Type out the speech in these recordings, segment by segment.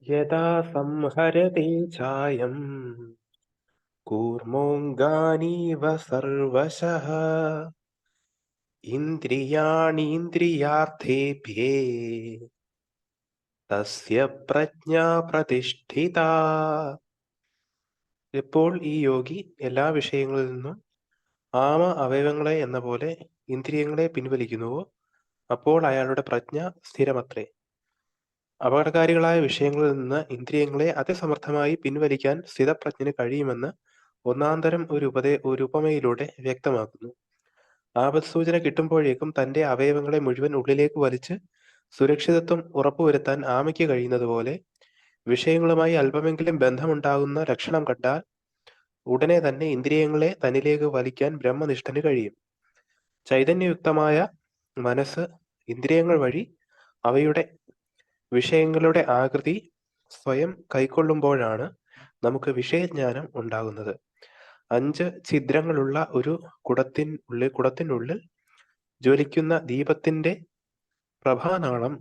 यदा संहरते छायं कूर्मोऽङ्गानीव सर्वशः इन्द्रियाणीन्द्रियार्थेभ्ये തസ്യ പ്രജ്ഞാ പ്രതിഷ്ഠിത. ഇപ്പോൾ ഈ യോഗി എല്ലാ വിഷയങ്ങളിൽ നിന്നും ആമ അവയവങ്ങളെ എന്ന പോലെ ഇന്ദ്രിയങ്ങളെ പിൻവലിക്കുന്നുവോ അപ്പോൾ അയാളുടെ പ്രജ്ഞ സ്ഥിരമത്രേ. അപകടകാരികളായ വിഷയങ്ങളിൽ നിന്ന് ഇന്ദ്രിയങ്ങളെ അതിസമർത്ഥമായി പിൻവലിക്കാൻ സ്ഥിതപ്രജ്ഞന് കഴിയുമെന്ന് ഒന്നാന്തരം ഒരു ഉപമയിലൂടെ വ്യക്തമാക്കുന്നു. ആപത്സൂചന കിട്ടുമ്പോഴേക്കും തന്റെ അവയവങ്ങളെ മുഴുവൻ ഉള്ളിലേക്ക് വലിച്ച് സുരക്ഷിതത്വം ഉറപ്പുവരുത്താൻ ആമയ്ക്ക് കഴിയുന്നതുപോലെ വിഷയങ്ങളുമായി അല്പമെങ്കിലും ബന്ധമുണ്ടാകുന്ന ലക്ഷണം കണ്ടാൽ ഉടനെ തന്നെ ഇന്ദ്രിയങ്ങളെ തന്നിലേക്ക് വലിക്കാൻ ബ്രഹ്മനിഷ്ഠന് കഴിയും. ചൈതന്യയുക്തമായ മനസ്സ് ഇന്ദ്രിയങ്ങൾ വഴി അവയുടെ വിഷയങ്ങളുടെ ആകൃതി സ്വയം കൈക്കൊള്ളുമ്പോഴാണ് നമുക്ക് വിഷയജ്ഞാനം ഉണ്ടാകുന്നത്. 5 ഛിദ്രങ്ങളുള്ള ഒരു കുടത്തിനുള്ളിൽ ജ്വലിക്കുന്ന ദീപത്തിന്റെ പ്രഭാനാളം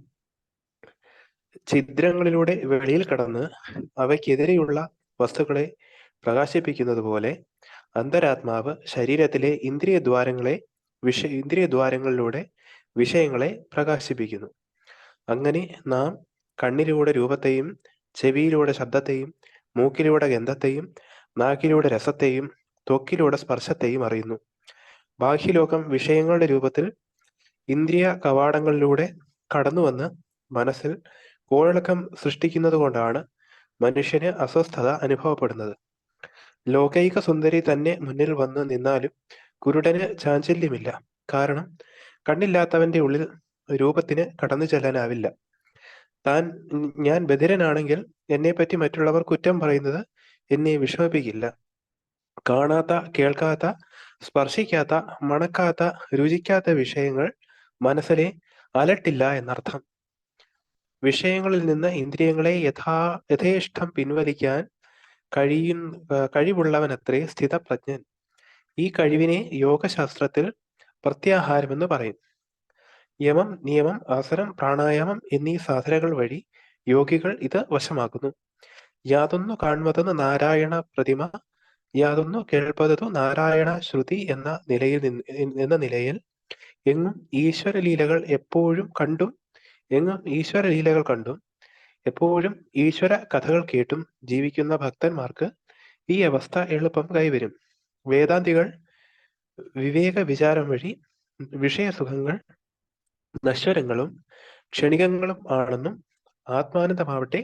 ഛിദ്രങ്ങളിലൂടെ വെളിയിൽ കടന്ന് അവയ്ക്കെതിരെയുള്ള വസ്തുക്കളെ പ്രകാശിപ്പിക്കുന്നതുപോലെ അന്തരാത്മാവ് ശരീരത്തിലെ ഇന്ദ്രിയദ്വാരങ്ങളിലൂടെ വിഷയങ്ങളെ പ്രകാശിപ്പിക്കുന്നു. അങ്ങനെ നാം കണ്ണിലൂടെ രൂപത്തെയും, ചെവിയിലൂടെ ശബ്ദത്തെയും, മൂക്കിലൂടെ ഗന്ധത്തെയും, നാക്കിലൂടെ രസത്തെയും, ത്വക്കിലൂടെ സ്പർശത്തെയും അറിയുന്നു. ബാഹ്യലോകം വിഷയങ്ങളുടെ രൂപത്തിൽ ഇന്ദ്രിയ കവാടങ്ങളിലൂടെ കടന്നുവന്ന് മനസ്സിൽ കോളിളക്കം സൃഷ്ടിക്കുന്നതുകൊണ്ടാണ് മനുഷ്യന് അസ്വസ്ഥത അനുഭവപ്പെടുന്നത്. ലോകൈക സുന്ദരി തന്നെ മുന്നിൽ വന്ന് നിന്നാലും കുരുടന് ചാഞ്ചല്യമില്ല. കാരണം കണ്ണില്ലാത്തവന്റെ ഉള്ളിൽ രൂപത്തിന് കടന്നു ചെല്ലാനാവില്ല. ഞാൻ ബധിരനാണെങ്കിൽ എന്നെപ്പറ്റി മറ്റുള്ളവർ കുറ്റം പറയുന്നത് എന്നെ വിഷമിപ്പിക്കില്ല. കാണാത്ത, കേൾക്കാത്ത, സ്പർശിക്കാത്ത, മണക്കാത്ത, രുചിക്കാത്ത വിഷയങ്ങൾ മനസ്സിനെ അലട്ടില്ല എന്നർത്ഥം. വിഷയങ്ങളിൽ നിന്ന് ഇന്ദ്രിയങ്ങളെ യഥേഷ്ടം പിൻവലിക്കാൻ കഴിവുള്ളവനത്രേ സ്ഥിതപ്രജ്ഞൻ. ഈ കഴിവിനെ യോഗശാസ്ത്രത്തിൽ പ്രത്യാഹാരമെന്ന് പറയും. യമം, നിയമം, ആസനം, പ്രാണായാമം എന്നീ സാധനകൾ വഴി യോഗികൾ ഇത് വശമാക്കുന്നു. യാതൊന്നു കാൺമതെന്ന് നാരായണ പ്രതിമ, യാതൊന്നു കേൾപ്പതതു നാരായണ ശ്രുതി എന്ന നിലയിൽ എങ്ങും ഈശ്വരലീലകൾ കണ്ടും എപ്പോഴും ഈശ്വര കഥകൾ കേട്ടും ജീവിക്കുന്ന ഭക്തന്മാർക്ക് ഈ അവസ്ഥ എളുപ്പം കൈവരും. വേദാന്തികൾ വിവേക വിചാരം വഴി വിഷയസുഖങ്ങൾ നശ്വരങ്ങളും ക്ഷണികങ്ങളും ആണെന്നും ആത്മാനന്ദമാവട്ടെ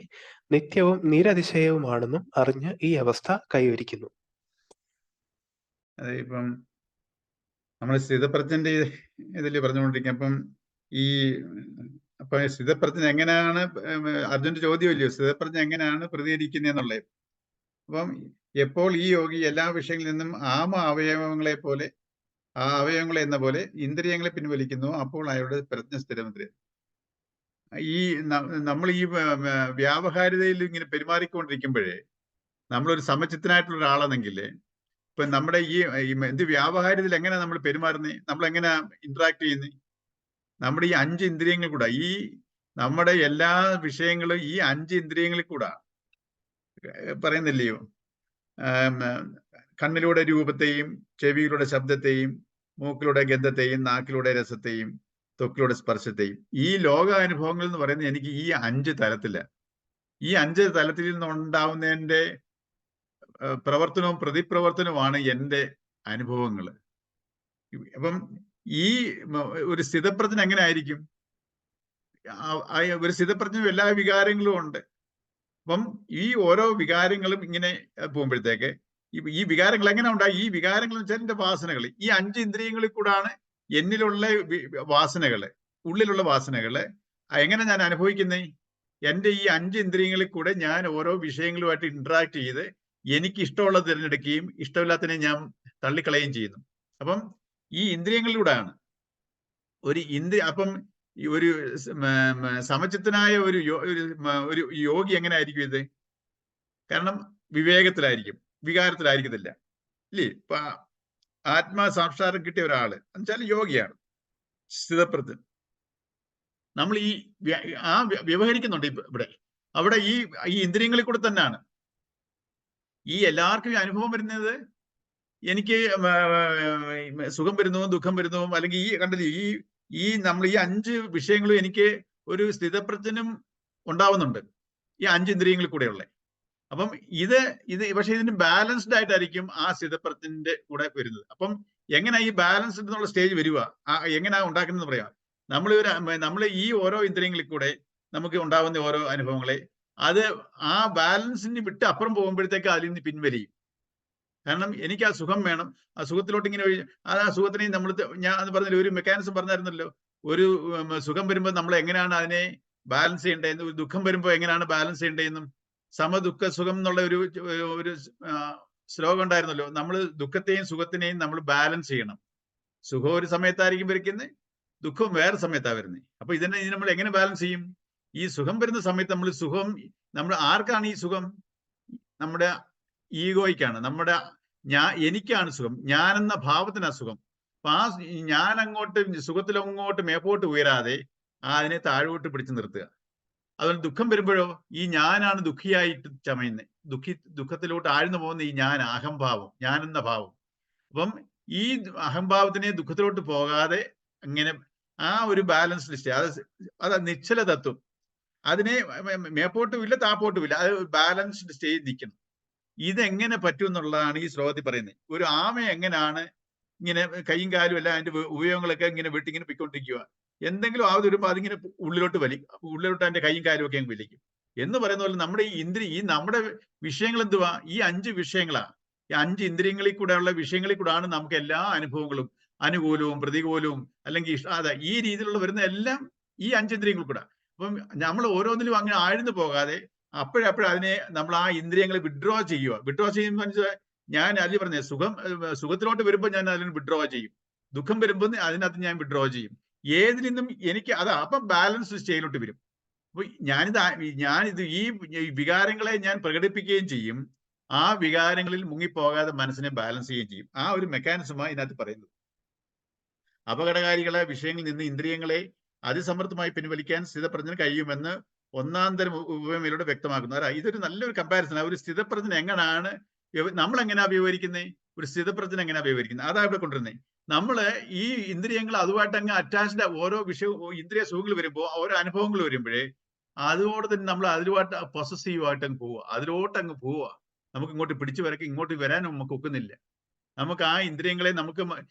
നിത്യവും നിരതിശയവുമാണെന്നും അറിഞ്ഞ് ഈ അവസ്ഥ കൈവരിക്കുന്നു. അതെ, ഇപ്പം നമ്മൾ സ്ഥിതപ്രജ്ഞന്റെ ഇതിൽ പറഞ്ഞുകൊണ്ടിരിക്കുക. അപ്പം സ്ഥിതപ്രജ്ഞ എങ്ങനെയാണ്, അർജുന്റെ ചോദ്യമല്ലയോ, സ്ഥിതപ്രജ്ഞ എങ്ങനെയാണ് പ്രതികരിക്കുന്നതെന്നുള്ളത്. അപ്പം എപ്പോൾ ഈ യോഗി എല്ലാ വിഷയങ്ങളിൽ നിന്നും അവയവങ്ങളെ എന്ന പോലെ ഇന്ദ്രിയങ്ങളെ പിൻവലിക്കുന്നു, അപ്പോൾ അയാളുടെ പ്രജ്ഞ സ്ഥിരമത്രേ. നമ്മൾ ഈ വ്യാവഹാരികതയിൽ ഇങ്ങനെ പെരുമാറിക്കൊണ്ടിരിക്കുമ്പോഴേ നമ്മളൊരു സമചിത്തനായിട്ടുള്ള ഒരാളാണെങ്കിൽ ഇപ്പൊ നമ്മുടെ ഈ വ്യാവഹാരികതയിൽ എങ്ങനെയാ നമ്മൾ പെരുമാറുന്നത്, നമ്മൾ എങ്ങനെ ഇന്ററാക്ട് ചെയ്യുന്നത്, നമ്മുടെ ഈ 5 ഇന്ദ്രിയങ്ങൾ കൂടെ, നമ്മുടെ എല്ലാ വിഷയങ്ങളും ഈ 5 ഇന്ദ്രിയങ്ങളിൽ കൂടെ പറയുന്നില്ലയോ. കണ്ണിലൂടെ രൂപത്തെയും, ചെവിയിലൂടെ ശബ്ദത്തെയും, മൂക്കിലൂടെ ഗന്ധത്തെയും, നാക്കിലൂടെ രസത്തെയും, ത്വക്കിലൂടെ സ്പർശത്തെയും. ഈ ലോകാനുഭവങ്ങൾ എന്ന് പറയുന്നത് എനിക്ക് ഈ 5 തലത്തില്, ഈ 5 തലത്തിൽ നിന്നുണ്ടാവുന്നതിന്റെ പ്രവർത്തനവും പ്രതിപ്രവർത്തനവുമാണ് എൻ്റെ അനുഭവങ്ങൾ. അപ്പം ഈ ഒരു സ്ഥിതപ്രജ്ഞ എങ്ങനെ ആയിരിക്കും? ഒരു സ്ഥിതപ്രജ്ഞ എല്ലാ വികാരങ്ങളും ഉണ്ട്. അപ്പം ഈ ഓരോ വികാരങ്ങളും ഇങ്ങനെ പോകുമ്പോഴത്തേക്ക് ഈ വികാരങ്ങൾ എങ്ങനെ ഉണ്ടായി? ഈ വികാരങ്ങൾ എന്ന് വെച്ചാൽ എന്റെ വാസനകൾ, ഈ 5 ഇന്ദ്രിയങ്ങളിൽ കൂടാണ് എന്നിലുള്ള വാസനകള്, ഉള്ളിലുള്ള വാസനകള് എങ്ങനെ ഞാൻ അനുഭവിക്കുന്നേ? എൻ്റെ ഈ 5 ഇന്ദ്രിയങ്ങളിൽ കൂടെ ഞാൻ ഓരോ വിഷയങ്ങളുമായിട്ട് ഇന്ററാക്ട് ചെയ്ത് എനിക്ക് ഇഷ്ടമുള്ളത് തിരഞ്ഞെടുക്കുകയും ഇഷ്ടമില്ലാത്തതിനെ ഞാൻ തള്ളിക്കളയുകയും ചെയ്യുന്നു. അപ്പം ഈ ഇന്ദ്രിയങ്ങളിലൂടെയാണ് അപ്പം ഒരു സമചിത്തനായ ഒരു യോഗി എങ്ങനെ ആയിരിക്കും ഇത്? കാരണം വിവേകത്തിലായിരിക്കും, വികാരത്തിലായിരിക്കത്തില്ല, ഇല്ലേ? ഇപ്പൊ ആത്മസാക്ഷാത്കാരം കിട്ടിയ ഒരാള് എന്നുവെച്ചാൽ യോഗിയാണ്, സ്ഥിതപ്രജ്ഞൻ. നമ്മൾ വ്യവഹരിക്കുന്നുണ്ട് ഇവിടെ. അവിടെ ഈ ഇന്ദ്രിയങ്ങളിൽ കൂടെ തന്നെയാണ് ഈ എല്ലാവർക്കും ഈ അനുഭവം വരുന്നത്. എനിക്ക് സുഖം വരുന്നു, ദുഃഖം വരുന്നു, അല്ലെങ്കിൽ ഈ കണ്ടില്ലേ ഈ നമ്മൾ ഈ 5 വിഷയങ്ങളും എനിക്ക് ഒരു സ്ഥിതപ്രജ്ഞനും ഉണ്ടാവുന്നുണ്ട് ഈ 5 ഇന്ദ്രിയങ്ങളിൽ കൂടെയുള്ള. അപ്പം ഇത് പക്ഷെ ഇതിന് ബാലൻസ്ഡ് ആയിട്ടായിരിക്കും ആ സ്ഥിതപ്രജ്ഞന്റെ കൂടെ വരുന്നത്. അപ്പം എങ്ങനെ ഈ ബാലൻസ്ഡ് എന്നുള്ള സ്റ്റേജ് വരിക, എങ്ങനെയാ ഉണ്ടാക്കുന്നത് പറയാം. നമ്മൾ ഈ ഓരോ ഇന്ദ്രിയങ്ങളിൽ കൂടെ നമുക്ക് ഉണ്ടാവുന്ന ഓരോ അനുഭവങ്ങളെ അത് ആ ബാലൻസിന് വിട്ട് അപ്പുറം പോകുമ്പോഴത്തേക്ക് അതിൽ നിന്ന് പിൻവലിയും. കാരണം എനിക്ക് ആ സുഖം വേണം, ആ സുഖത്തിലോട്ട് ഇങ്ങനെ ആ സുഖത്തിനെ നമ്മൾ ഞാൻ പറഞ്ഞില്ല, ഒരു മെക്കാനിസം പറഞ്ഞായിരുന്നല്ലോ, ഒരു സുഖം വരുമ്പോൾ നമ്മൾ എങ്ങനെയാണ് അതിനെ ബാലൻസ് ചെയ്യേണ്ടതെന്ന്, ഒരു ദുഃഖം വരുമ്പോൾ എങ്ങനെയാണ് ബാലൻസ് ചെയ്യേണ്ടതെന്നും, സമദുഃഖ സുഖം എന്നുള്ള ഒരു ശ്ലോകം ഉണ്ടായിരുന്നല്ലോ. നമ്മൾ ദുഃഖത്തെയും സുഖത്തിനെയും നമ്മൾ ബാലൻസ് ചെയ്യണം. സുഖം ഒരു സമയത്തായിരിക്കും വരയ്ക്കുന്നത്, ദുഃഖം വേറെ സമയത്താണ് വരുന്നത്. അപ്പൊ ഇതിനെ നമ്മൾ എങ്ങനെ ബാലൻസ് ചെയ്യും? ഈ സുഖം വരുന്ന സമയത്ത് നമ്മൾ ആർക്കാണ് ഈ സുഖം? നമ്മുടെ ഈഗോയ്ക്കാണ്, എനിക്കാണ് സുഖം, ഞാൻ എന്ന ഭാവത്തിനാ സുഖം. അപ്പൊ ആ ഞാൻ അങ്ങോട്ട് സുഖത്തിലങ്ങോട്ട് മേപ്പോട്ട് ഉയരാതെ അതിനെ താഴോട്ട് പിടിച്ചു നിർത്തുക. അതുപോലെ ദുഃഖം വരുമ്പോഴോ ഈ ഞാനാണ് ദുഃഖിയായിട്ട് ചമയുന്നത്, ദുഃഖത്തിലോട്ട് ആഴ്ന്നു പോകുന്ന ഈ ഞാൻ, അഹംഭാവം, ഞാൻ എന്ന ഭാവം. അപ്പം ഈ അഹംഭാവത്തിനെ ദുഃഖത്തിലോട്ട് പോകാതെ അങ്ങനെ ആ ഒരു ബാലൻസ് ലിസ്റ്റ്, അത് നിശ്ചല തത്വം. അതിനെ മേപ്പോട്ടും ഇല്ല താപ്പോട്ടും ഇല്ല, അത് ബാലൻസ്ഡ് സ്റ്റേജ് നിൽക്കണം. ഇതെങ്ങനെ പറ്റും എന്നുള്ളതാണ് ഈ ശ്ലോകത്തിൽ പറയുന്നത്. ഒരു ആമ എങ്ങനെയാണ് ഇങ്ങനെ കൈയും കാലും എല്ലാം അതിന്റെ ഉപയോഗങ്ങളൊക്കെ ഇങ്ങനെ വിട്ടിങ്ങനെ പൊയ്ക്കൊണ്ടിരിക്കുക, എന്തെങ്കിലും ആവത് വരുമ്പോൾ അതിങ്ങനെ ഉള്ളിലോട്ട് ഉള്ളിലോട്ട് അതിന്റെ കൈയും കാലും ഒക്കെ വലിക്കും എന്ന് പറയുന്ന പോലെ നമ്മുടെ നമ്മുടെ വിഷയങ്ങൾ എന്തുവാ? ഈ 5 വിഷയങ്ങളാ. ഈ 5 ഇന്ദ്രിയങ്ങളിൽ കൂടെയുള്ള വിഷയങ്ങളിൽ കൂടെയാണ് നമുക്ക് എല്ലാ അനുഭവങ്ങളും, അനുകൂലവും പ്രതികൂലവും അല്ലെങ്കിൽ ഈ രീതിയിലുള്ള വരുന്ന എല്ലാം ഈ 5 ഇന്ദ്രിയങ്ങളിൽ കൂടെ. അപ്പം നമ്മൾ ഓരോന്നിലും അങ്ങനെ ആഴ്ന്നു പോകാതെ അപ്പോഴപ്പോഴും അതിനെ നമ്മൾ ആ ഇന്ദ്രിയങ്ങളെ വിഡ്രോ ചെയ്യുമ്പോൾ മനസ്സിലായി. ഞാൻ അതിൽ പറഞ്ഞ സുഖത്തിലോട്ട് വരുമ്പോൾ ഞാൻ അതിന് വിഡ്രോ ചെയ്യും, ദുഃഖം വരുമ്പോൾ അതിനകത്ത് ഞാൻ വിഡ്രോ ചെയ്യും. ഏതിൽ നിന്നും എനിക്ക് അപ്പം ബാലൻസ് സ്റ്റേജിലോട്ട് വരും. അപ്പൊ ഞാനിത് ഈ വികാരങ്ങളെ ഞാൻ പ്രകടിപ്പിക്കുകയും ചെയ്യും, ആ വികാരങ്ങളിൽ മുങ്ങിപ്പോകാതെ മനസ്സിനെ ബാലൻസ് ചെയ്യുകയും ചെയ്യും. ആ ഒരു മെക്കാനിസമാണ് ഇതിനകത്ത് പറയുന്നത്. അപകടകാരികളെ വിഷയങ്ങളിൽ നിന്ന് ഇന്ദ്രിയങ്ങളെ അതിസമർത്ഥമായി പിൻവലിക്കാൻ സ്ഥിതപ്രജ്ഞന് കഴിയുമെന്ന് ഒന്നാം തരം ഉപമയിലൂടെ വ്യക്തമാക്കുന്നു. ഇതൊരു നല്ലൊരു കമ്പാരിസൺ. ഒരു സ്ഥിതപ്രജ്ഞ എങ്ങനെയാണ് നമ്മൾ എങ്ങനെയാ വിവരിക്കുന്നത്, ഒരു സ്ഥിതപ്രജ്ഞ എങ്ങനെയാ വിവരിക്കുന്നത്, അതാ ഇവിടെ കൊണ്ടുവരുന്നത്. നമ്മള് ഈ ഇന്ദ്രിയങ്ങൾ അതുമായിട്ട് അങ്ങ് അറ്റാച്ച്ഡ്, ഓരോ ഇന്ദ്രിയ സുഖങ്ങൾ വരുമ്പോൾ, ഓരോ അനുഭവങ്ങൾ വരുമ്പോഴേ അതോടെ തന്നെ നമ്മൾ അതിലുമായിട്ട് പൊസസീവായിട്ട് അങ്ങ് പോവുക, അതിലോട്ട് പോവുക. നമുക്ക് ഇങ്ങോട്ട് പിടിച്ചു വരക്ക് ഇങ്ങോട്ട് വരാനും നമുക്ക് ഒക്കുന്നില്ല. നമുക്ക് ആ ഇന്ദ്രിയങ്ങളെ നമുക്ക്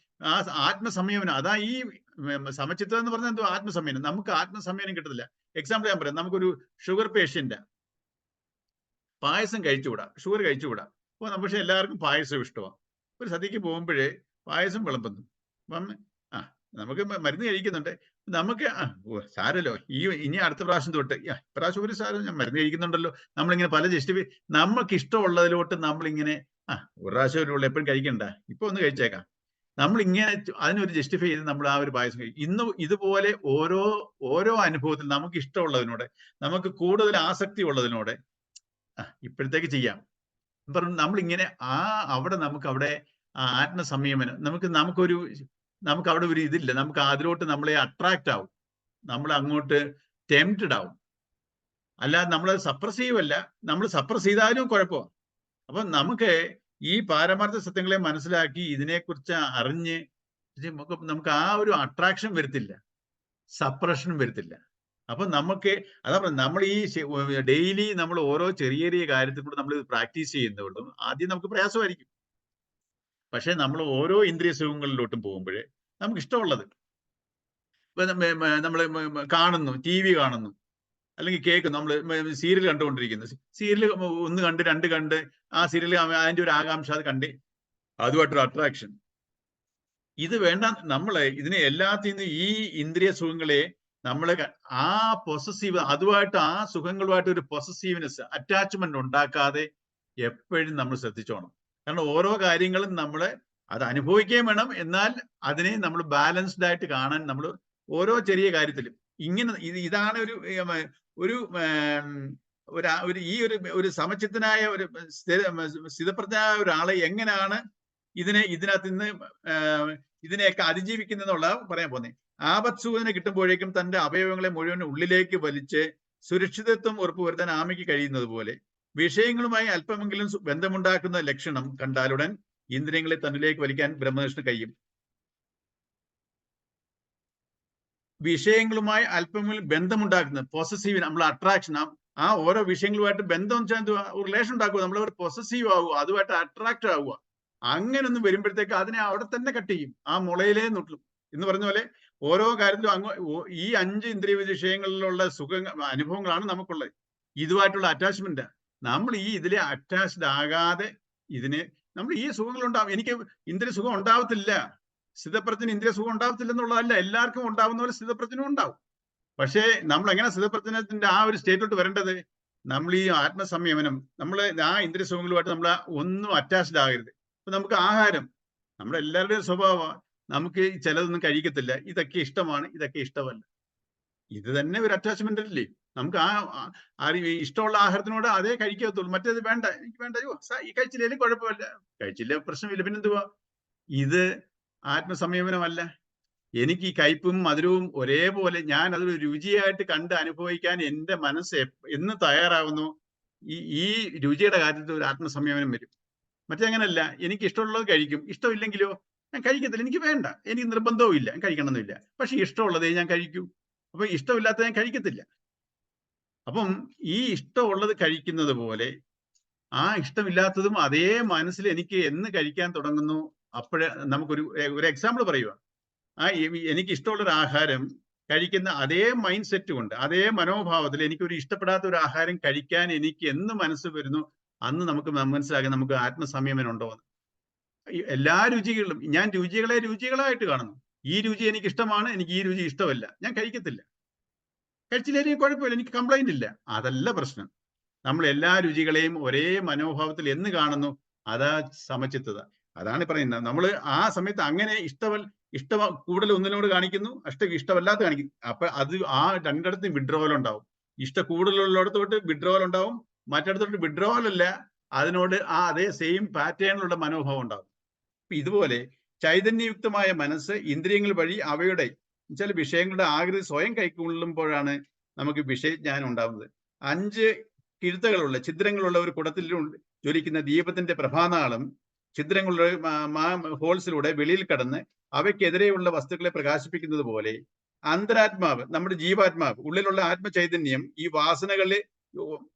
ആ ആത്മസംയമനം, അതാ ഈ സമചിത്തം എന്ന് പറഞ്ഞാൽ എന്തോ ആത്മസംയമനം. നമുക്ക് ആത്മസംയമനം കിട്ടത്തില്ല. എക്സാമ്പിൾ ഞാൻ പറയാം. നമുക്കൊരു ഷുഗർ പേഷ്യന്റ് പായസം കഴിച്ചുകൂടാ, ഷുഗർ കഴിച്ചുകൂടാ. അപ്പോൾ പക്ഷെ എല്ലാവർക്കും പായസം ഇഷ്ടമാണ്. ഒരു സദ്യക്ക് പോകുമ്പോഴേ പായസം വിളമ്പുന്നു. അപ്പം നമുക്ക് മരുന്ന് കഴിക്കുന്നുണ്ട്, നമുക്ക് സാരല്ലോ, ഇനി അടുത്ത പ്രാവശ്യം തൊട്ട് പ്രാവശ്യം ഒരു സാരം ഞാൻ മരുന്ന് കഴിക്കുന്നുണ്ടല്ലോ, നമ്മളിങ്ങനെ പല നമുക്ക് ഇഷ്ടമുള്ളതിലോട്ട് നമ്മളിങ്ങനെ ഒരു പ്രാവശ്യം എപ്പോഴും കഴിക്കണ്ട, ഇപ്പൊ ഒന്ന് കഴിച്ചേക്കാം, നമ്മളിങ്ങനെ അതിനൊരു ജസ്റ്റിഫൈ ചെയ്ത് നമ്മൾ ആ ഒരു പായസം കഴിക്കും. ഇന്ന് ഇതുപോലെ ഓരോ അനുഭവത്തിൽ നമുക്ക് ഇഷ്ടമുള്ളതിനോട്, നമുക്ക് കൂടുതൽ ആസക്തി ഉള്ളതിനോട് ഇപ്പോഴത്തേക്ക് ചെയ്യാം പറഞ്ഞു നമ്മളിങ്ങനെ അവിടെ നമുക്ക് ആത്മസംയമനം, നമുക്ക് അവിടെ ഒരു ഇതില്ല, നമുക്ക് അതിലോട്ട് നമ്മളെ അട്രാക്റ്റ് ആവും, നമ്മൾ അങ്ങോട്ട് ടെംപ്റ്റഡ് ആവും. അല്ലാതെ നമ്മൾ സപ്രസ് ചെയ്യുമല്ല, നമ്മൾ സപ്രസ് ചെയ്താലും കുഴപ്പമാണ്. അപ്പൊ നമുക്ക് ഈ പാരമാർത്ഥ സത്യങ്ങളെ മനസ്സിലാക്കി ഇതിനെക്കുറിച്ച് അറിഞ്ഞ് നമുക്ക് ആ ഒരു അട്രാക്ഷൻ വരത്തില്ല, സപ്രഷനും വരത്തില്ല. അപ്പൊ നമുക്ക് അതാ പറഞ്ഞത്, നമ്മൾ ഈ ഡെയിലി നമ്മൾ ഓരോ ചെറിയ ചെറിയ കാര്യത്തിൽ കൂടെ നമ്മൾ പ്രാക്ടീസ് ചെയ്യുന്നതുകൊണ്ടും ആദ്യം നമുക്ക് പ്രയാസമായിരിക്കും. പക്ഷെ നമ്മൾ ഓരോ ഇന്ദ്രിയ സുഖങ്ങളിലോട്ടും പോകുമ്പോഴേ നമുക്ക് ഇഷ്ടമുള്ളത്, നമ്മൾ കാണുന്നു, TV കാണുന്നു, അല്ലെങ്കിൽ കേൾക്കുന്നു, നമ്മൾ സീരിയൽ കണ്ടുകൊണ്ടിരിക്കുന്നു, സീരിയൽ 1 കണ്ട് 2 കണ്ട് ആ സീരിയൽ അതിന്റെ ഒരു ആകാംക്ഷ അത് കണ്ട് അതുമായിട്ടൊരു അട്രാക്ഷൻ. ഇത് വേണ്ട, നമ്മളെ ഇതിനെ എല്ലാത്തിൽ നിന്നും ഈ ഇന്ദ്രിയ സുഖങ്ങളെ നമ്മളെ ആ പൊസസീവ്, അതുമായിട്ട് ആ സുഖങ്ങളുമായിട്ട് ഒരു പൊസസീവ്നെസ്, അറ്റാച്ച്മെന്റ് ഉണ്ടാക്കാതെ എപ്പോഴും നമ്മൾ ശ്രദ്ധിച്ചോണം. കാരണം ഓരോ കാര്യങ്ങളും നമ്മൾ അത് അനുഭവിക്കുകയും വേണം, എന്നാൽ അതിനെ നമ്മൾ ബാലൻസ്ഡ് ആയിട്ട് കാണാൻ നമ്മൾ ഓരോ ചെറിയ കാര്യത്തിലും ഇങ്ങനെ ഇതാണ് ഒരു സമചിത്തനായ ഒരു സ്ഥിതപ്രജ്ഞനായ ഒരാളെ എങ്ങനെയാണ് ഇതിനകത്ത് നിന്ന് ഇതിനെയൊക്കെ അതിജീവിക്കുന്നതെന്നുള്ള പറയാൻ പോന്നെ. ആപത്സൂചന കിട്ടുമ്പോഴേക്കും തന്റെ അവയവങ്ങളെ മുഴുവൻ ഉള്ളിലേക്ക് വലിച്ച് സുരക്ഷിതത്വം ഉറപ്പുവരുത്താൻ ആമയ്ക്ക് കഴിയുന്നത് പോലെ വിഷയങ്ങളുമായി അല്പമെങ്കിലും ബന്ധമുണ്ടാക്കുന്ന ലക്ഷണം കണ്ടാലുടൻ ഇന്ദ്രിയങ്ങളെ തന്നിലേക്ക് വലിക്കാൻ ബ്രഹ്മനിഷ്ഠന് കഴിയും. വിഷയങ്ങളുമായി അല്പമെങ്കിലും ബന്ധമുണ്ടാക്കുന്നത് പൊസസീവ്, നമ്മൾ അട്രാക്ഷൻ, ആ ഓരോ വിഷയങ്ങളുമായിട്ട് ബന്ധം വെച്ചാൽ എന്തുവാ, ഒരു റിലേഷൻ ഉണ്ടാക്കുക, നമ്മൾ പൊസസീവ് ആവുക, അതുമായിട്ട് അട്രാക്ട് ആവുക. അങ്ങനൊന്നും വരുമ്പോഴത്തേക്ക് അതിനെ അവിടെ തന്നെ കട്ട് ചെയ്യും, ആ മുളയിലേ നുട്ടും എന്ന് പറഞ്ഞ പോലെ ഓരോ കാര്യത്തിലും ഈ 5 ഇന്ദ്രിയ വിഷയങ്ങളിലുള്ള അനുഭവങ്ങളാണ് നമുക്കുള്ളത്. ഇതുമായിട്ടുള്ള അറ്റാച്ച്മെന്റ് നമ്മൾ ഈ ഇതിലെ അറ്റാച്ച്ഡ് ആകാതെ ഇതിനെ നമ്മൾ ഈ സുഖങ്ങൾ ഉണ്ടാവും. എനിക്ക് ഇന്ദ്രിയ സുഖം ഉണ്ടാവത്തില്ല, സ്ഥിതപ്രജ്ഞന് ഇന്ദ്രിയ സുഖം ഉണ്ടാവത്തില്ല എന്നുള്ളതല്ല, എല്ലാവർക്കും ഉണ്ടാവുന്ന പോലെ സ്ഥിതപ്രജ്ഞനും ഉണ്ടാവും. പക്ഷേ നമ്മൾ എങ്ങനെ സ്ഥിതപ്രജ്ഞത്തിന്റെ ആ ഒരു സ്റ്റേറ്റിലോട്ട് വരേണ്ടത്? നമ്മൾ ഈ ആത്മസംയമനം, നമ്മൾ ആ ഇന്ദ്രിയ സുഖങ്ങളുമായിട്ട് നമ്മൾ ഒന്നും അറ്റാച്ച്ഡ് ആകരുത്. അപ്പൊ നമുക്ക് ആഹാരം, നമ്മുടെ എല്ലാവരുടെയും സ്വഭാവം, നമുക്ക് ചിലതൊന്നും കഴിക്കത്തില്ല, ഇതൊക്കെ ഇഷ്ടമാണ്, ഇതൊക്കെ ഇഷ്ടമല്ല. ഇത് തന്നെ ഒരു അറ്റാച്ച്മെന്റ് അല്ലേ? നമുക്ക് ഇഷ്ടമുള്ള ആഹാരത്തിനോട് അതേ കഴിക്കത്തുള്ളൂ, മറ്റേത് വേണ്ട, എനിക്ക് വേണ്ട, ഈ കഴിച്ചില്ലേലും കുഴപ്പമില്ല, കഴിച്ചില്ല പ്രശ്നമില്ല, പിന്നെന്തുവാ? ഇത് ആത്മസംയമനമല്ല. എനിക്ക് ഈ കയ്പും മധുരവും ഒരേപോലെ ഞാൻ അതൊരു രുചിയായിട്ട് കണ്ട് അനുഭവിക്കാൻ എന്റെ മനസ്സ് എന്ന് തയ്യാറാവുന്നു, ഈ രുചിയുടെ കാര്യത്തിൽ ഒരു ആത്മസംയമനം വരും. മറ്റേങ്ങനല്ല, എനിക്ക് ഇഷ്ടമുള്ളത് കഴിക്കും, ഇഷ്ടമില്ലെങ്കിലോ ഞാൻ കഴിക്കത്തില്ല, എനിക്ക് വേണ്ട, എനിക്ക് നിർബന്ധവും ഇല്ല, കഴിക്കണമെന്നില്ല, പക്ഷെ ഇഷ്ടമുള്ളതേ ഞാൻ കഴിക്കൂ. അപ്പൊ ഇഷ്ടമില്ലാത്ത ഞാൻ കഴിക്കത്തില്ല. അപ്പം ഈ ഇഷ്ടമുള്ളത് കഴിക്കുന്നത് പോലെ ആ ഇഷ്ടമില്ലാത്തതും അതേ മനസ്സിൽ എനിക്ക് എന്ന് കഴിക്കാൻ തുടങ്ങുന്നു. അപ്പോഴേ നമുക്കൊരു എക്സാമ്പിൾ പറയുക, എനിക്ക് ഇഷ്ടമുള്ളൊരു ആഹാരം കഴിക്കുന്ന അതേ മൈൻഡ് സെറ്റ് കൊണ്ട്, അതേ മനോഭാവത്തിൽ എനിക്കൊരു ഇഷ്ടപ്പെടാത്ത ഒരു ആഹാരം കഴിക്കാൻ എനിക്ക് എന്ന് മനസ്സ് വരുന്നു, അന്ന് നമുക്ക് മനസ്സിലാക്കാം നമുക്ക് ആത്മസംയമനം ഉണ്ടോ എന്ന്. എല്ലാ രുചികളിലും ഞാൻ രുചികളെ രുചികളായിട്ട് കാണുന്നു. ഈ രുചി എനിക്ക് ഇഷ്ടമാണ്, എനിക്ക് ഈ രുചി ഇഷ്ടമല്ല, ഞാൻ കഴിക്കത്തില്ല, കഴിച്ചില്ലെങ്കിൽ കുഴപ്പമില്ല, എനിക്ക് കംപ്ലൈന്റ് ഇല്ല. അതല്ല പ്രശ്നം. നമ്മൾ എല്ലാ രുചികളെയും ഒരേ മനോഭാവത്തിൽ എന്ന് കാണുന്നു, അതാ സമചിത്തത. അതാണ് പറയുന്നത്. നമ്മൾ ആ സമയത്ത് അങ്ങനെ ഇഷ്ടം കൂടുതൽ ഒന്നിനോട് കാണിക്കുന്നു, ഇഷ്ടമല്ലാത്ത കാണിക്കുന്നു. അപ്പൊ അത് ആ രണ്ടിടത്തും വിഡ്രോവൽ ഉണ്ടാവും. കൂടുതലുള്ളിടത്തോട്ട് വിഡ്രോവൽ ഉണ്ടാവും, മറ്റിടത്തോട്ട് വിഡ്രോവൽ അല്ല, അതിനോട് അതേ സെയിം പാറ്റേണിലുള്ള മനോഭാവം ഉണ്ടാവും. ഇതുപോലെ ചൈതന്യയുക്തമായ മനസ്സ് ഇന്ദ്രിയങ്ങൾ വഴി അവയുടെ ചില വിഷയങ്ങളുടെ ആകൃതി സ്വയം കൈക്കൊള്ളുമ്പോഴാണ് നമുക്ക് വിഷയജ്ഞാനം ഉണ്ടാവുന്നത്. 5 കിഴുത്തകളുള്ള ഛിദ്രങ്ങളുള്ള ഒരു കുടത്തിൽ ജ്വലിക്കുന്ന ദീപത്തിന്റെ പ്രഭാനാളം ഛിദ്രങ്ങളുടെ ഹോൾസിലൂടെ വെളിയിൽ കടന്ന് അവയ്ക്കെതിരെയുള്ള വസ്തുക്കളെ പ്രകാശിപ്പിക്കുന്നത് പോലെ അന്തരാത്മാവ്, നമ്മുടെ ജീവാത്മാവ്, ഉള്ളിലുള്ള ആത്മചൈതന്യം,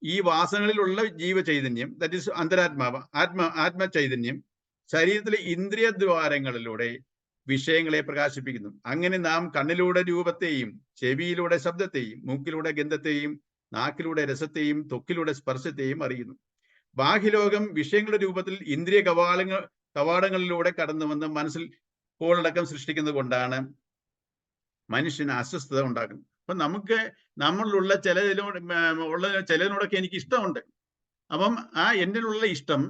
ഈ വാസനകളിലുള്ള ജീവചൈതന്യം, ദാറ്റ് ഈസ് അന്തരാത്മാവ്, ആത്മചൈതന്യം ശരീരത്തിലെ ഇന്ദ്രിയദ്വാരങ്ങളിലൂടെ വിഷയങ്ങളെ പ്രകാശിപ്പിക്കുന്നു. അങ്ങനെ നാം കണ്ണിലൂടെ രൂപത്തെയും, ചെവിയിലൂടെ ശബ്ദത്തെയും, മൂക്കിലൂടെ ഗന്ധത്തെയും, നാക്കിലൂടെ രസത്തെയും, ത്വക്കിലൂടെ സ്പർശത്തെയും അറിയുന്നു. ബാഹ്യലോകം വിഷയങ്ങളുടെ രൂപത്തിൽ ഇന്ദ്രിയ കവാടങ്ങളിലൂടെ കടന്നു വന്ന് മനസ്സിൽ കോളടക്കം സൃഷ്ടിക്കുന്നത് കൊണ്ടാണ് മനുഷ്യന് അസ്വസ്ഥത ഉണ്ടാക്കുന്നത്. അപ്പൊ നമുക്ക് നമ്മളിലുള്ള ചിലതിനോടൊക്കെ എനിക്ക് ഇഷ്ടമുണ്ട്. അപ്പം ആ എന്നിലുള്ള ഇഷ്ടം,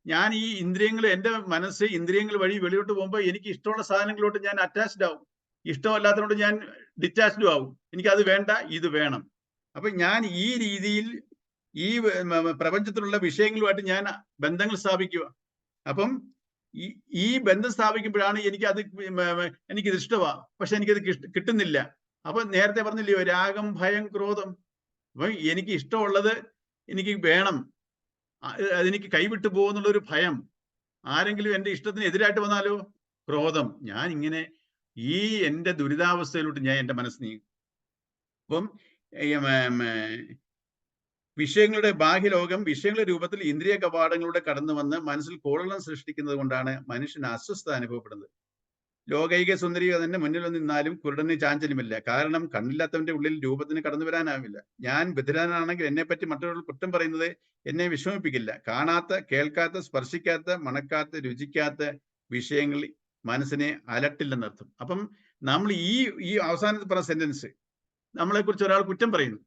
ഞാൻ ഈ ഇന്ദ്രിയങ്ങൾ, എന്റെ മനസ്സ് ഇന്ദ്രിയങ്ങൾ വഴി വെളിയോട്ട് പോകുമ്പോൾ എനിക്ക് ഇഷ്ടമുള്ള സാധനങ്ങളോട്ട് ഞാൻ അറ്റാച്ച്ഡ് ആവും, ഇഷ്ടമല്ലാത്തതുകൊണ്ട് ഞാൻ ഡിറ്റാച്ച്ഡും ആവും. എനിക്കത് വേണ്ട, ഇത് വേണം. അപ്പൊ ഞാൻ ഈ രീതിയിൽ ഈ പ്രപഞ്ചത്തിലുള്ള വിഷയങ്ങളുമായിട്ട് ഞാൻ ബന്ധങ്ങൾ സ്ഥാപിക്കുക. അപ്പം ഈ ബന്ധം സ്ഥാപിക്കുമ്പോഴാണ് എനിക്കിത് ഇഷ്ടമാ, പക്ഷെ എനിക്കത് കിട്ടുന്നില്ല. അപ്പൊ നേരത്തെ പറഞ്ഞില്ലയോ, രാഗം, ഭയം, ക്രോധം. അപ്പൊ എനിക്ക് ഇഷ്ടമുള്ളത് എനിക്ക് വേണം, അതെനിക്ക് കൈവിട്ടു പോകുന്നുള്ളൊരു ഭയം. ആരെങ്കിലും എന്റെ ഇഷ്ടത്തിന് എതിരായിട്ട് വന്നാലോ, ക്രോധം. ഞാൻ ഇങ്ങനെ എന്റെ ദുരിതാവസ്ഥയിലോട്ട് എന്റെ മനസ്സ് നീങ്ങും. അപ്പം വിഷയങ്ങളുടെ ബാഹ്യലോകം വിഷയങ്ങളുടെ രൂപത്തിൽ ഇന്ദ്രിയ കവാടങ്ങളുടെ കടന്നു വന്ന് മനസ്സിൽ കോളളം സൃഷ്ടിക്കുന്നത് കൊണ്ടാണ് മനുഷ്യന് അസ്വസ്ഥത അനുഭവപ്പെടുന്നത്. ലോകൈക സുന്ദരി തന്നെ മുന്നിൽ നിന്നാലും കുരുടന് ചാഞ്ചല്യമില്ല. കാരണം കണ്ണില്ലാത്തവന്റെ ഉള്ളിൽ രൂപത്തിന് കടന്നു വരാനാവില്ല. ഞാൻ ബധിരനാണെങ്കിൽ എന്നെപ്പറ്റി മറ്റൊരാൾ കുറ്റം പറയുന്നത് എന്നെ വിഷമിപ്പിക്കില്ല. കാണാത്ത, കേൾക്കാത്ത, സ്പർശിക്കാത്ത, മണക്കാത്ത, രുചിക്കാത്ത വിഷയങ്ങൾ മനസ്സിനെ അലട്ടില്ലെന്നർത്ഥം. അപ്പം നമ്മൾ ഈ അവസാനത്തെ പറഞ്ഞ സെന്റൻസ്, നമ്മളെ കുറിച്ച് ഒരാൾ കുറ്റം പറയുന്നു,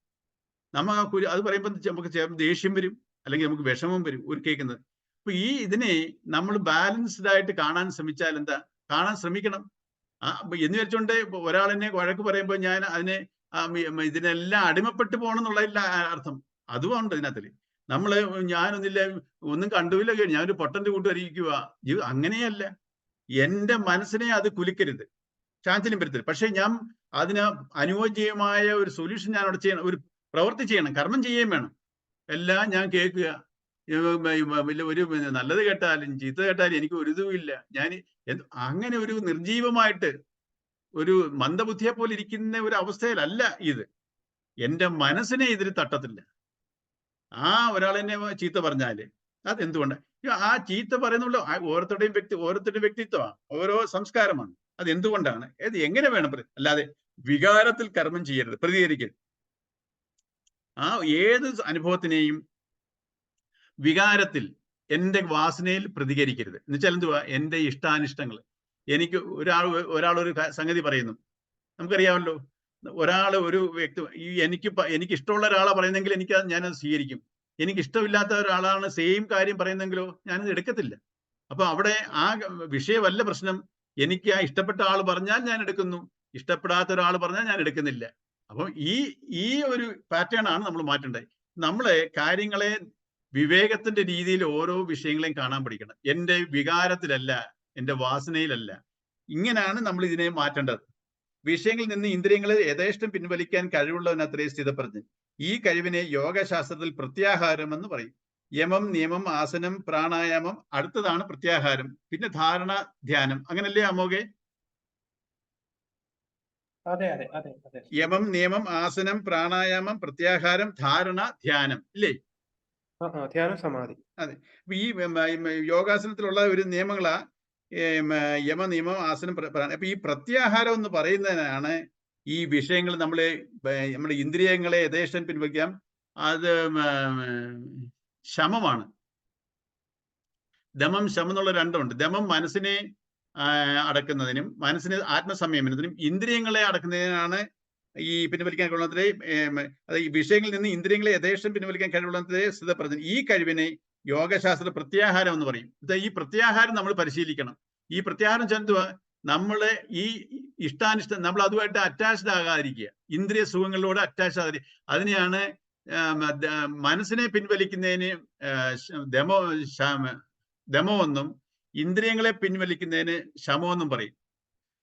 അത് പറയുമ്പോൾ നമുക്ക് ദേഷ്യം വരും, അല്ലെങ്കിൽ നമുക്ക് വിഷമം വരും ഒരു കേൾക്കുന്നത്. അപ്പൊ ഇതിനെ നമ്മൾ ബാലൻസ്ഡ് ആയിട്ട് കാണാൻ ശ്രമിച്ചാൽ കാണാൻ ശ്രമിക്കണം. എന്ന് വെച്ചുകൊണ്ട് ഒരാൾ എന്നെ വഴക്ക് പറയുമ്പോൾ ഞാൻ ഇതിനെല്ലാം അടിമപ്പെട്ടു പോകണം എന്നുള്ളതില്ല അർത്ഥം. അതുകൊണ്ട് ഇതിനകത്തില് ഞാനൊന്നില്ല, ഒന്നും കണ്ടുമില്ല, ഞാനൊരു പൊട്ടന്റെ കൂട്ടുകരിക്കുക, അങ്ങനെയല്ല. എന്റെ മനസ്സിനെ അത് കുലുക്കരുത്, ചാഞ്ചല്യം വരുത്തരുത്. പക്ഷെ ഞാൻ അതിന് അനുയോജ്യമായ ഒരു സൊല്യൂഷൻ ഞാൻ അവിടെ ചെയ്യണം. പ്രവൃത്തി ചെയ്യണം, കർമ്മം ചെയ്യുകയും വേണം. എല്ലാം ഞാൻ കേൾക്കുക, ഒരു നല്ലത് കേട്ടാലും ചീത്ത കേട്ടാലും എനിക്ക് ഒരു ഇതുമില്ല. ഞാൻ അങ്ങനെ ഒരു നിർജീവമായിട്ട് ഒരു മന്ദബുദ്ധിയെ പോലെ ഇരിക്കുന്ന ഒരു അവസ്ഥയിലല്ല ഇത്. എന്റെ മനസ്സിനെ ഇതിൽ തട്ടത്തില്ല. ആ ഒരാളെന്നെ ചീത്ത പറഞ്ഞാല് അതെന്തുകൊണ്ട്? ആ ചീത്ത പറയുന്നുള്ള ഓരോരുത്തരുടെയും വ്യക്തിത്വമാണ്, ഓരോ സംസ്കാരമാണ്. അത് എന്തുകൊണ്ടാണ്? അത് എങ്ങനെ വേണം? അല്ലാതെ വികാരത്തിൽ കർമ്മം ചെയ്യരുത്, പ്രതികരിക്കരുത്. ആ ഏത് അനുഭവത്തിനെയും വികാരത്തിൽ, എന്റെ വാസനയിൽ പ്രതികരിക്കരുത്. എന്നുവെച്ചാൽ എന്തുവാ? എന്റെ ഇഷ്ടാനിഷ്ടങ്ങൾ. എനിക്ക് ഒരാൾ ഒരു സംഗതി പറയുന്നു, നമുക്കറിയാമല്ലോ, ഒരു വ്യക്തി എനിക്ക് ഇഷ്ടമുള്ള ഒരാളാ പറയുന്നെങ്കിൽ ഞാനത് സ്വീകരിക്കും. എനിക്ക് ഇഷ്ടമില്ലാത്ത ഒരാളാണ് സെയിം കാര്യം പറയുന്നെങ്കിലോ ഞാനത് എടുക്കത്തില്ല. അപ്പൊ അവിടെ ആ വിഷയമല്ല പ്രശ്നം. എനിക്ക് ആ ഇഷ്ടപ്പെട്ട ആൾ പറഞ്ഞാൽ ഞാൻ എടുക്കുന്നു, ഇഷ്ടപ്പെടാത്ത ഒരാൾ പറഞ്ഞാൽ ഞാൻ എടുക്കുന്നില്ല. അപ്പം ഈ ഒരു പാറ്റേൺ ആണ് നമ്മൾ മാറ്റേണ്ടത്. നമ്മളെ കാര്യങ്ങളെ വിവേകത്തിന്റെ രീതിയിൽ ഓരോ വിഷയങ്ങളെയും കാണാൻ പഠിക്കണം. എന്റെ വികാരത്തിലല്ല, എന്റെ വാസനയിലല്ല. ഇങ്ങനെയാണ് നമ്മൾ ഇതിനെ മാറ്റേണ്ടത്. വിഷയങ്ങളിൽ നിന്ന് ഇന്ദ്രിയങ്ങളെ യഥേഷ്ടം പിൻവലിക്കാൻ കഴിവുള്ളവനത്രേ സ്ഥിതപ്രജ്ഞൻ. ഈ കഴിവിനെ യോഗശാസ്ത്രത്തിൽ പ്രത്യാഹാരം എന്ന് പറയും. യമം, നിയമം, ആസനം, പ്രാണായാമം, അടുത്തതാണ് പ്രത്യാഹാരം. പിന്നെ ധാരണ, ധ്യാനം. അങ്ങനല്ലേ അമോഘെ? യമം, നിയമം, ആസനം, പ്രാണായാമം, പ്രത്യാഹാരം, ധാരണ, ധ്യാനം, ഇല്ലേ? ധ്യാനം, സമാധി. അതെ. ഈ യോഗാസനത്തിലുള്ള ഒരു നിയമങ്ങളാ യമ, നിയമം, ആസനം, അപ്പൊ ഈ പ്രത്യാഹാരം എന്ന് പറയുന്നതിനാണ് ഈ വിഷയങ്ങൾ നമ്മുടെ ഇന്ദ്രിയങ്ങളെ യഥേഷ്ടം പിൻവലിക്കാം. അത് ശമമാണ്. ദമം, ശമം എന്നുള്ള രണ്ടുണ്ട്. ദമം മനസ്സിനെ അടക്കുന്നതിനും മനസ്സിന് ആത്മസംയമനത്തിനും, ഇന്ദ്രിയങ്ങളെ അടക്കുന്നതിനാണ് ഈ പിൻവലിക്കാൻ കഴിവുള്ളതിലെ ഈ വിഷയങ്ങളിൽ നിന്ന് ഇന്ദ്രിയങ്ങളെ യഥേഷ്ടം പിൻവലിക്കാൻ കഴിവുള്ളതിലെ സ്ഥിതപ്രജ്ഞൻ. ഈ കഴിവിനെ യോഗശാസ്ത്ര പ്രത്യാഹാരം എന്ന് പറയും. ഈ പ്രത്യാഹാരം നമ്മൾ പരിശീലിക്കണം. ഈ പ്രത്യാഹാരം ചെന്തുവാ? നമ്മളെ ഈ ഇഷ്ടാനിഷ്ടം നമ്മൾ അതുമായിട്ട് അറ്റാച്ച്ഡ് ആകാതിരിക്കുക, ഇന്ദ്രിയ സുഖങ്ങളിലൂടെ അറ്റാച്ച് ആകാതിരിക്കുക. അതിനെയാണ് മനസ്സിനെ പിൻവലിക്കുന്നതിന് ദമോ എന്നും ഇന്ദ്രിയങ്ങളെ പിൻവലിക്കുന്നതിന് ശമോ എന്നും പറയും.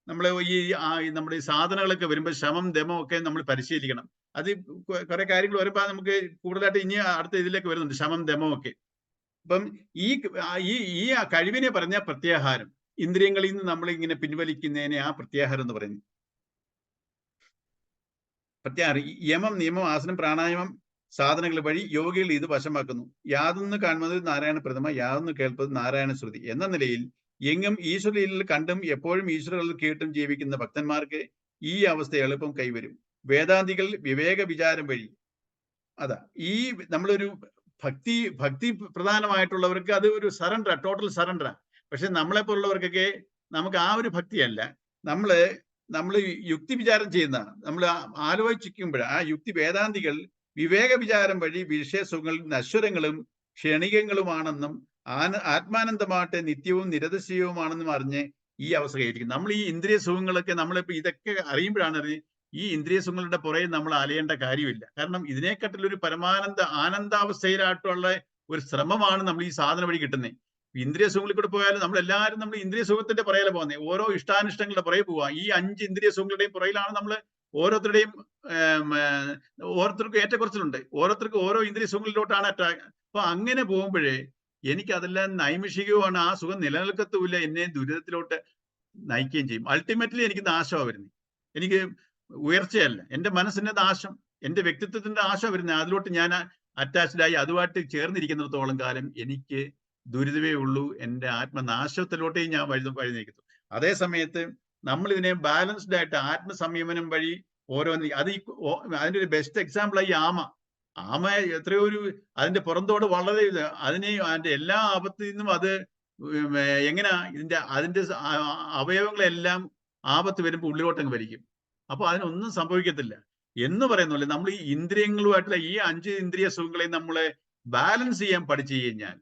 നമ്മൾ നമ്മുടെ ഈ സാധനങ്ങളൊക്കെ വരുമ്പോൾ ശമം, ദമം ഒക്കെ നമ്മൾ പരിശീലിക്കണം. അത് കുറെ കാര്യങ്ങൾ വരുമ്പോൾ നമുക്ക് കൂടുതലായിട്ട് ഇനി അടുത്ത ഇതിലേക്ക് വരുന്നുണ്ട്, ശമം, ദമം ഒക്കെ. അപ്പം ഈ കഴിവിനെ പറഞ്ഞ പ്രത്യാഹാരം, ഇന്ദ്രിയങ്ങളിൽ നിന്ന് നമ്മൾ ഇങ്ങനെ പിൻവലിക്കുന്നതിനെ ആ പ്രത്യാഹാരം എന്ന് പറയുന്നത്. പ്രത്യാഹാരം യമം, നിയമം, ആസനം, പ്രാണായാമം സാധനങ്ങൾ വഴി യോഗികൾ ഇത് വശമാക്കുന്നു. യാതൊന്ന് കാണുന്നത് നാരായണ പ്രതിമ, യാതൊന്ന് കേൾപ്പത് നാരായണ ശ്രുതി എന്ന നിലയിൽ എങ്ങും ഈശ്വരലീലയിൽ കണ്ടും എപ്പോഴും ഈശ്വരകളിൽ കേട്ടും ജീവിക്കുന്ന ഭക്തന്മാർക്ക് ഈ അവസ്ഥ എളുപ്പം കൈവരും. വേദാന്തികൾ വിവേക വിചാരം വഴി ഈ നമ്മളൊരു ഭക്തി പ്രധാനമായിട്ടുള്ളവർക്ക് അത് ഒരു സറണ്ടർ, ടോട്ടൽ സറണ്ടറാ. പക്ഷെ നമ്മളെപ്പോലുള്ളവർക്കൊക്കെ നമുക്ക് ആ ഒരു ഭക്തിയല്ല. നമ്മൾ യുക്തി വിചാരം ചെയ്യുന്നതാണ്. നമ്മൾ ആലോചിക്കുമ്പോൾ ആ യുക്തി, വേദാന്തികൾ വിവേക വിചാരം വഴി വിഷയസുഖങ്ങളും നശ്വരങ്ങളും ക്ഷണികങ്ങളുമാണെന്നും ആത്മാനന്ദമായിട്ട് നിത്യവും നിരതിശയവുമാണെന്നും അറിഞ്ഞ് ഈ അവസ്ഥ കൈവരിക്കും. നമ്മൾ ഈ ഇന്ദ്രിയ സുഖങ്ങളൊക്കെ നമ്മളിപ്പോ ഇതൊക്കെ അറിയുമ്പോഴാണ് ഈ ഇന്ദ്രിയ സുഖങ്ങളുടെ പുറകെ നമ്മൾ അലയേണ്ട കാര്യമില്ല. കാരണം ഇതിനെക്കാട്ടിലൊരു ആനന്ദാവസ്ഥയിലായിട്ടുള്ള ഒരു ശ്രമമാണ് നമ്മൾ ഈ സാധന വഴി കിട്ടുന്നത്. ഇന്ദ്രിയ സുഖങ്ങളിൽ കൂടെ പോയാലും നമ്മൾ ഇന്ദ്രിയ സുഖത്തിന്റെ പുറകിലെ പോകുന്നത്, ഓരോ ഇഷ്ടാനിഷ്ടങ്ങളുടെ പുറകെ പോവുക. ഈ 5 ഇന്ദ്രിയ സുഖങ്ങളുടെയും പുറകിലാണ് നമ്മൾ ഓരോരുത്തരുടെയും ഏറ്റക്കുറച്ചിലുണ്ട്. ഓരോരുത്തർക്കും ഓരോ ഇന്ദ്രിയ സുഖങ്ങളിലോട്ടാണ് അറ്റാക്ക്. അപ്പൊ അങ്ങനെ പോകുമ്പോഴേ എനിക്കതെല്ലാം നൈമിഷികവുമാണ്. ആ സുഖം നിലനിൽക്കത്തുമില്ല, എന്നെ ദുരിതത്തിലോട്ട് നയിക്കുകയും ചെയ്യും. അൾട്ടിമേറ്റ്ലി എനിക്ക് നാശമാണ് വരുന്നത്, എനിക്ക് ഉയർച്ചയല്ല. എന്റെ മനസ്സിന്റെ നാശം, എന്റെ വ്യക്തിത്വത്തിന്റെ നാശം വരുന്നത്. അതിലോട്ട് ഞാൻ അറ്റാച്ച്ഡായി അതുമായിട്ട് ചേർന്നിരിക്കുന്നിടത്തോളം കാലം എനിക്ക് ദുരിതമേ ഉള്ളൂ. എന്റെ ആത്മനാശത്തിലോട്ടേ ഞാൻ വഴി നീക്കത്തു. അതേ സമയത്ത് നമ്മൾ ഇതിനെ ബാലൻസ്ഡ് ആയിട്ട് ആത്മസംയമനം വഴി ഓരോന്ന് അതിന്റെ ഒരു ബെസ്റ്റ് എക്സാമ്പിളായി ആമ എത്രയോ അതിന്റെ പുറന്തോട് വളരെ അതിന്റെ എല്ലാ ആപത്തിൽ നിന്നും അത് എങ്ങനെയാ അതിന്റെ അവയവങ്ങളെല്ലാം ആപത്ത് വരുമ്പോൾ ഉള്ളിലോട്ടങ്ങ് വലിക്കും. അപ്പൊ അതിനൊന്നും സംഭവിക്കത്തില്ല എന്ന് പറയുന്നില്ല. നമ്മൾ ഈ ഇന്ദ്രിയങ്ങളുമായിട്ടുള്ള ഈ 5 ഇന്ദ്രിയ സുഖങ്ങളെ നമ്മളെ ബാലൻസ് ചെയ്യാൻ പഠിച്ചു കഴിഞ്ഞാൽ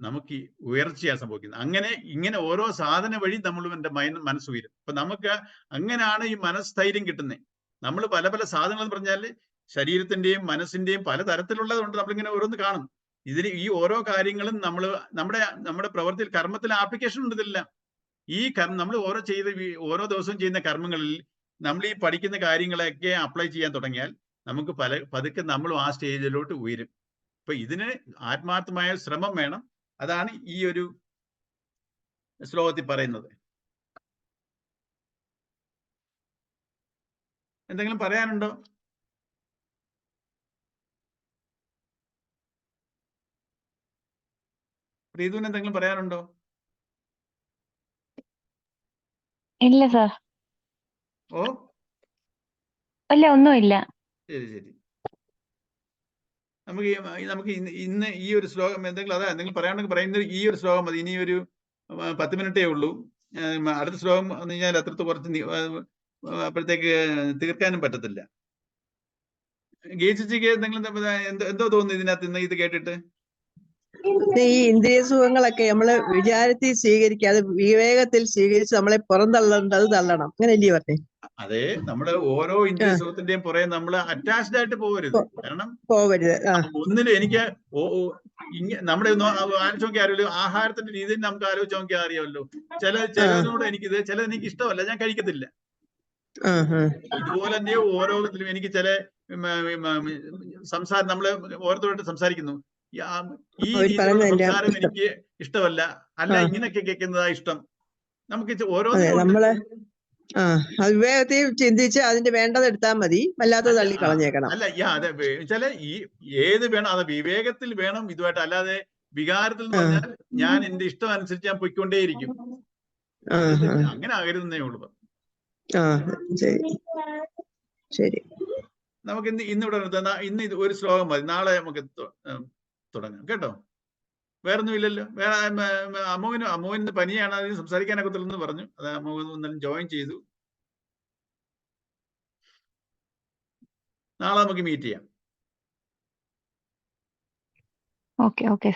നമുക്ക് ഉയർച്ചയാണ് സംഭവിക്കുന്നത്. ഇങ്ങനെ ഓരോ സാധന വഴി എന്റെ മനസ്സ് ഉയരും. അപ്പൊ നമുക്ക് അങ്ങനെയാണ് ഈ മനസ്ഥൈര്യം കിട്ടുന്നത്. നമ്മൾ പല പല സാധനങ്ങൾ എന്ന് പറഞ്ഞാൽ ശരീരത്തിന്റെയും മനസ്സിന്റെയും പല തരത്തിലുള്ളതുകൊണ്ട് നമ്മളിങ്ങനെ ഓരോന്ന് കാണും. ഈ ഓരോ കാര്യങ്ങളും നമ്മുടെ പ്രവൃത്തിയിൽ, കർമ്മത്തിൽ ആപ്ലിക്കേഷൻ ഉണ്ട്. ഇതെല്ലാം ഈ നമ്മൾ ഓരോ ദിവസവും ചെയ്യുന്ന കർമ്മങ്ങളിൽ നമ്മൾ ഈ പഠിക്കുന്ന കാര്യങ്ങളൊക്കെ അപ്ലൈ ചെയ്യാൻ തുടങ്ങിയാൽ നമുക്ക് പതുക്കെ നമ്മളും ആ സ്റ്റേജിലോട്ട് ഉയരും. അപ്പൊ ഇതിന് ആത്മാർത്ഥമായ ശ്രമം വേണം. അതാണ് ഈ ഒരു ശ്ലോകത്തിൽ പറയുന്നത്. എന്തെങ്കിലും പറയാനുണ്ടോ? പ്രീതുവിന് എന്തെങ്കിലും പറയാനുണ്ടോ? ഇല്ല സാർ. ഓ ഇല്ല, ഒന്നുമില്ല. ശരി ശരി. നമുക്ക് ഇന്ന് ഈ ഒരു ശ്ലോകം എന്തെങ്കിലും പറയാണെങ്കിൽ പറയുന്നത് ഈ ഒരു ശ്ലോകം മതി. ഇനി ഒരു 10 മിനിറ്റേ ഉള്ളൂ. അടുത്ത ശ്ലോകം വന്നു കഴിഞ്ഞാൽ അത്രത്ത് കുറച്ച് അപ്പോഴത്തേക്ക് തീർക്കാനും പറ്റത്തില്ല. ഗീച്ചിക്ക് എന്തെങ്കിലും എന്തോ തോന്നുന്നു ഇതിനകത്ത് ഇന്ന് ഇത് കേട്ടിട്ട്? ഈ ഇന്ദ്രിയ സുഖങ്ങളൊക്കെ നമ്മള് വിചാരത്തിൽ സ്വീകരിക്കാതെ വിവേകത്തിൽ സ്വീകരിച്ച് നമ്മളെ പുറന്തള്ളേണ്ടത് തള്ളണം, അങ്ങനെയല്ലേ പറഞ്ഞേ? അതെ, നമ്മുടെ ഓരോ ഇന്ദ്രിയ സുഖത്തിന്റെയും പുറകെ നമ്മൾ അറ്റാച്ച്ഡ് ആയിട്ട് പോകരുത്. കാരണം പോവരുത്. ഒന്നിലും എനിക്ക് നമ്മുടെ ആലോചിച്ച് നോക്കിയാൽ അറിയാലോ, ആഹാരത്തിന്റെ രീതിയിൽ നമുക്ക് ആലോചിച്ച് നോക്കിയാൽ അറിയാമല്ലോ. ചിലതിനോട് എനിക്കിത്, ചിലത് എനിക്ക് ഇഷ്ടമല്ല, ഞാൻ കഴിക്കത്തില്ല. ഇതുപോലെ തന്നെ ഓരോരുത്തരും എനിക്ക് ചില സംസാരം, നമ്മള് ഓരോരുത്തരോട് സംസാരിക്കുന്നു, ഈ രീതിയിലുള്ള സംസാരം എനിക്ക് ഇഷ്ടമല്ല, അല്ല ഇങ്ങനെയൊക്കെ കേൾക്കുന്നതാ ഇഷ്ടം. നമുക്ക് നമ്മള് വിവേകത്തിൽ ചിന്തിച്ച് അതിന്റെ വേണ്ടത് എടുത്താൽ മതി, വല്ലാത്തത് തള്ളി കളഞ്ഞേക്കണം. അല്ല അതെ, ചില ഏത് വേണം, അത് വിവേകത്തിൽ വേണം ഇതുമായിട്ട്. അല്ലാതെ വികാരത്തിൽ എന്ന് പറഞ്ഞാൽ ഞാൻ എന്റെ ഇഷ്ടം അനുസരിച്ച് ഞാൻ പൊയ്ക്കൊണ്ടേയിരിക്കും. അങ്ങനെ ആകരുതെന്നേ ഉള്ളൂ. ശരി ശരി. നമുക്ക് ഇന്നിവിടെ നിർത്താം. ഇന്ന് ഒരു ശ്ലോകം മതി, നാളെ നമുക്ക് തുടങ്ങാം കേട്ടോ. വേറൊന്നും ഇല്ലല്ലോ. വേറെ അമ്മുവിന് പനിയാണ്, അതിന് സംസാരിക്കാനൊക്കത്തില്ലെന്ന് പറഞ്ഞു. അത് അമ്മു ജോയിൻ ചെയ്തു. നാളെ നമുക്ക് മീറ്റ് ചെയ്യാം. ഓക്കെ.